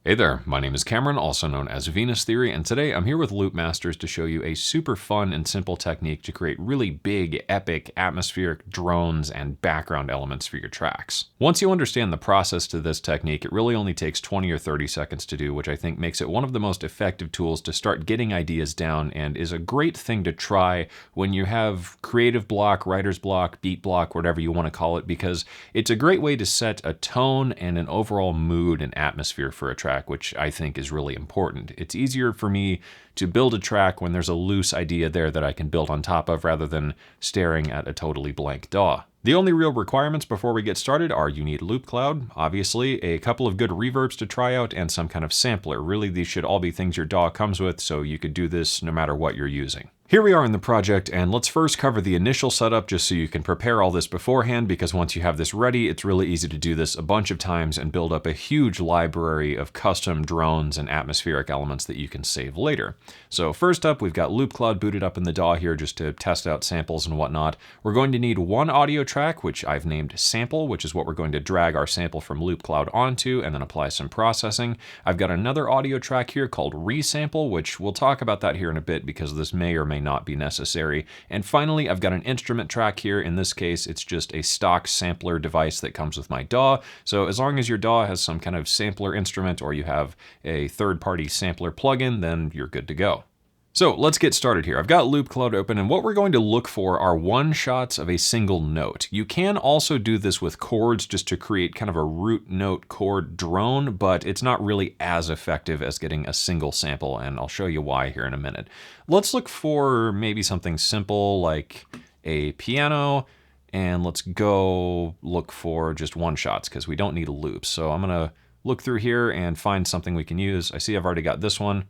Hey there, my name is Cameron, also known as Venus Theory, and today I'm here with Loopmasters to show you a super fun and simple technique to create really big, epic, atmospheric drones and background elements for your tracks. Once you understand the process to this technique, it really only takes 20 or 30 seconds to do, which I think makes it one of the most effective tools to start getting ideas down and is a great thing to try when you have creative block, writer's block, beat block, whatever you want to call it, because it's a great way to set a tone and an overall mood and atmosphere for a track, which I think is really important. It's easier for me to build a track when there's a loose idea there that I can build on top of rather than staring at a totally blank DAW. The only real requirements before we get started are you need Loopcloud, obviously, a couple of good reverbs to try out, and some kind of sampler. Really, these should all be things your DAW comes with, so you could do this no matter what you're using. Here we are in the project, and let's first cover the initial setup just so you can prepare all this beforehand, because once you have this ready, it's really easy to do this a bunch of times and build up a huge library of custom drones and atmospheric elements that you can save later. So first up, we've got Loopcloud booted up in the DAW here just to test out samples and whatnot. We're going to need one audio track, which I've named Sample, which is what we're going to drag our sample from Loopcloud onto and then apply some processing. I've got another audio track here called Resample, which we'll talk about that here in a bit because this may or may not be necessary. And finally, I've got an instrument track here. In this case, it's just a stock sampler device that comes with my DAW. So as long as your DAW has some kind of sampler instrument or you have a third-party sampler plugin, then you're good to go. So let's get started here. I've got Loopcloud open, and what we're going to look for are one-shots of a single note. You can also do this with chords just to create kind of a root note chord drone, but it's not really as effective as getting a single sample, and I'll show you why here in a minute. Let's look for maybe something simple like a piano, and let's go look for just one-shots because we don't need a loop. So I'm gonna look through here and find something we can use. I see I've already got this one.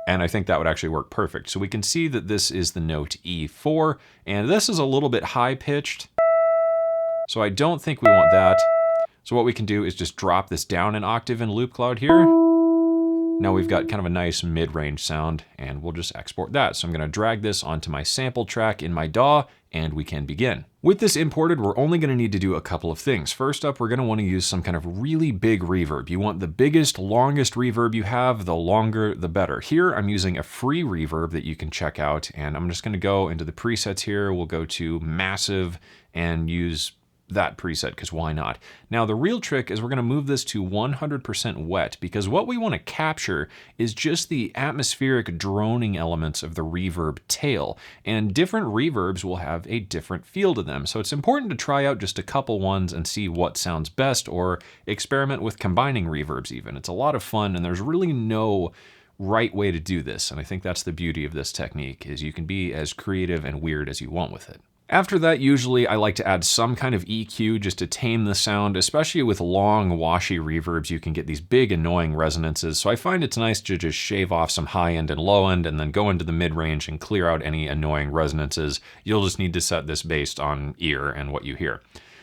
And I think that would actually work perfect. So we can see that this is the note E4, and this is a little bit high pitched. So I don't think we want that. So what we can do is just drop this down an octave in Loopcloud here. Now we've got kind of a nice mid-range sound, and we'll just export that. So I'm gonna drag this onto my sample track in my DAW, and we can begin. With this imported, we're only gonna need to do a couple of things. First up, we're gonna wanna use some kind of really big reverb. You want the biggest, longest reverb you have, the longer, the better. Here, I'm using a free reverb that you can check out, and I'm just gonna go into the presets here. We'll go to Massive and use that preset, because why not? Now the real trick is we're going to move this to 100% wet, because what we want to capture is just the atmospheric droning elements of the reverb tail, and different reverbs will have a different feel to them. So it's important to try out just a couple ones and see what sounds best, or experiment with combining reverbs even. It's a lot of fun, and there's really no right way to do this, and I think that's the beauty of this technique, is you can be as creative and weird as you want with it. After that, usually I like to add some kind of EQ just to tame the sound, especially with long, washy reverbs. You can get these big, annoying resonances, so I find it's nice to just shave off some high end and low end and then go into the mid-range and clear out any annoying resonances. You'll just need to set this based on ear and what you hear.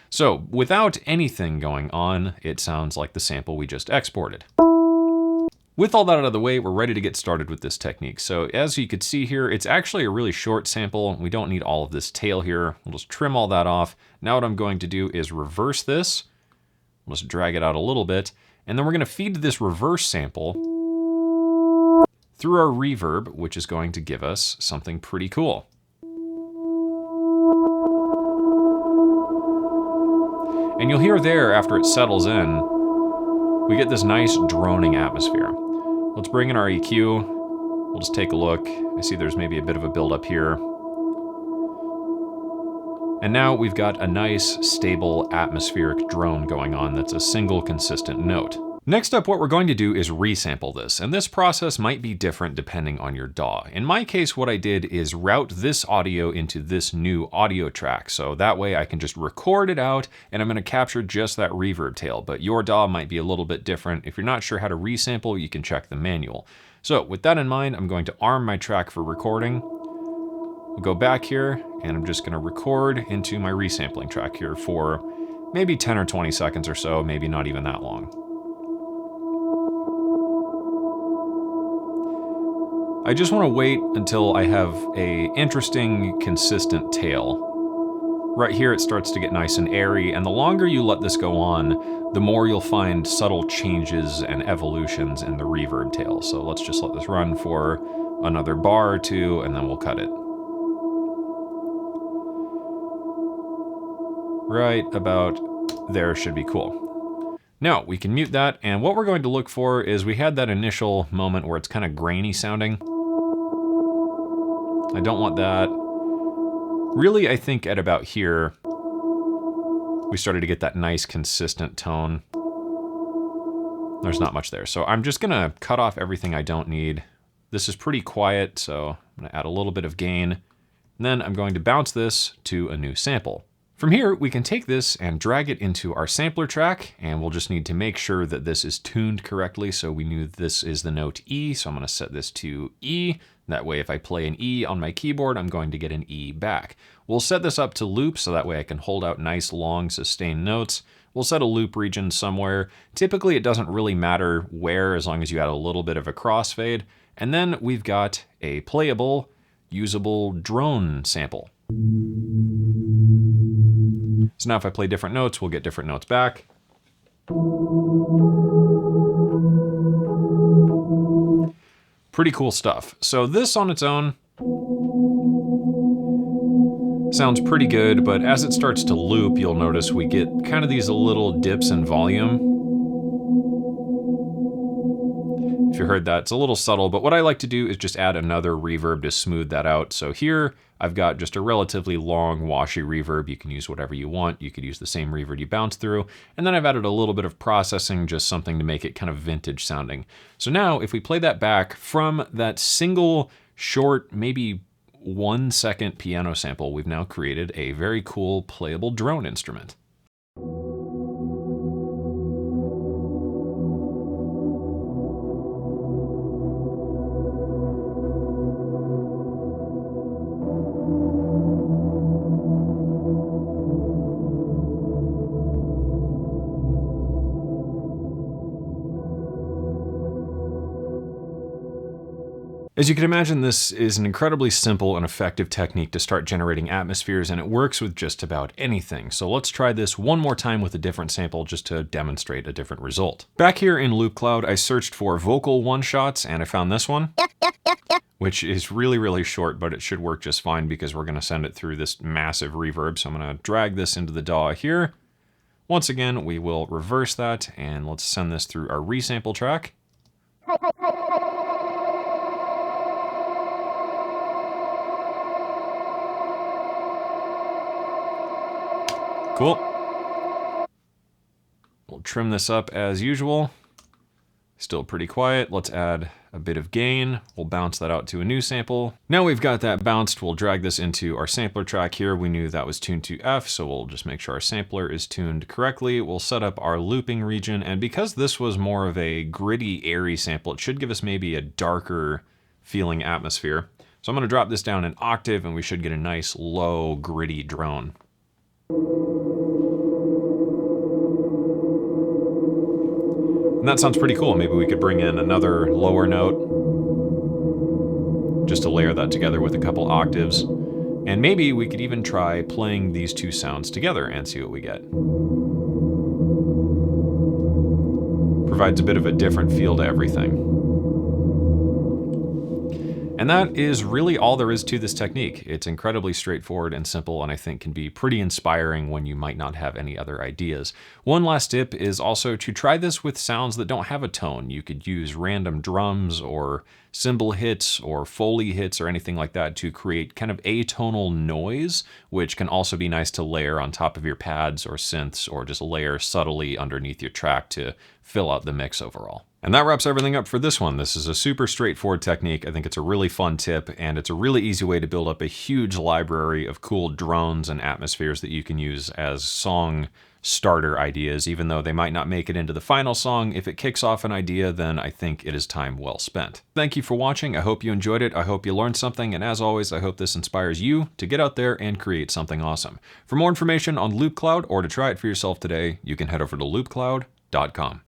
So without anything going on, it sounds like the sample we just exported. With all that out of the way, we're ready to get started with this technique. So as you could see here, it's actually a really short sample. We don't need all of this tail here. We'll just trim all that off. Now what I'm going to do is reverse this. We'll just drag it out a little bit. And then we're gonna feed this reverse sample through our reverb, which is going to give us something pretty cool. And you'll hear there, after it settles in, we get this nice droning atmosphere. Let's bring in our EQ. We'll just take a look. I see there's maybe a bit of a buildup here. And now we've got a nice, stable, atmospheric drone going on that's a single consistent note. Next up, what we're going to do is resample this, and this process might be different depending on your DAW. In my case, what I did is route this audio into this new audio track, so that way I can just record it out, and I'm gonna capture just that reverb tail, but your DAW might be a little bit different. If you're not sure how to resample, you can check the manual. So with that in mind, I'm going to arm my track for recording. We'll go back here, and I'm just gonna record into my resampling track here for maybe 10 or 20 seconds or so, maybe not even that long. I just want to wait until I have a interesting, consistent tail. Right here it starts to get nice and airy, and the longer you let this go on, the more you'll find subtle changes and evolutions in the reverb tail. So let's just let this run for another bar or two, and then we'll cut it. Right about there should be cool. Now we can mute that, and what we're going to look for is we had that initial moment where it's kind of grainy sounding. I don't want that. Really, I think at about here, we started to get that nice consistent tone. There's not much there. So I'm just gonna cut off everything I don't need. This is pretty quiet, so I'm gonna add a little bit of gain. And then I'm going to bounce this to a new sample. From here, we can take this and drag it into our sampler track, and we'll just need to make sure that this is tuned correctly. So we knew this is the note E, so I'm gonna set this to E. That way, if I play an E on my keyboard, I'm going to get an E back. We'll set this up to loop, so that way I can hold out nice, long, sustained notes. We'll set a loop region somewhere. Typically, it doesn't really matter where, as long as you add a little bit of a crossfade. And then we've got a playable, usable drone sample. So now if I play different notes, we'll get different notes back. Pretty cool stuff. So this on its own sounds pretty good, but as it starts to loop, you'll notice we get kind of these little dips in volume. If you heard that, it's a little subtle, but what I like to do is just add another reverb to smooth that out. So here I've got just a relatively long washy reverb. You can use whatever you want. You could use the same reverb you bounce through. And then I've added a little bit of processing, just something to make it kind of vintage sounding. So now if we play that back from that single short, maybe 1 second piano sample, we've now created a very cool playable drone instrument. As you can imagine, this is an incredibly simple and effective technique to start generating atmospheres, and it works with just about anything. So let's try this one more time with a different sample just to demonstrate a different result. Back here in Loopcloud, I searched for vocal one-shots, and I found this one, which is really, really short, but it should work just fine because we're gonna send it through this massive reverb. So I'm gonna drag this into the DAW here. Once again, we will reverse that, and let's send this through our resample track. Cool. We'll trim this up as usual. Still pretty quiet. Let's add a bit of gain. We'll bounce that out to a new sample. Now we've got that bounced, we'll drag this into our sampler track here. We knew that was tuned to F, so we'll just make sure our sampler is tuned correctly. We'll set up our looping region, and because this was more of a gritty, airy sample, it should give us maybe a darker feeling atmosphere. So I'm gonna drop this down an octave, and we should get a nice, low, gritty drone. And that sounds pretty cool. Maybe we could bring in another lower note just to layer that together with a couple octaves. And maybe we could even try playing these two sounds together and see what we get. Provides a bit of a different feel to everything. And that is really all there is to this technique. It's incredibly straightforward and simple, and I think can be pretty inspiring when you might not have any other ideas. One last tip is also to try this with sounds that don't have a tone. You could use random drums or cymbal hits or Foley hits or anything like that to create kind of atonal noise, which can also be nice to layer on top of your pads or synths, or just layer subtly underneath your track to fill out the mix overall. And that wraps everything up for this one. This is a super straightforward technique. I think it's a really fun tip, and it's a really easy way to build up a huge library of cool drones and atmospheres that you can use as song starter ideas. Even though they might not make it into the final song, if it kicks off an idea, then I think it is time well spent. Thank you for watching. I hope you enjoyed it. I hope you learned something. And as always, I hope this inspires you to get out there and create something awesome. For more information on Loopcloud or to try it for yourself today, you can head over to loopcloud.com.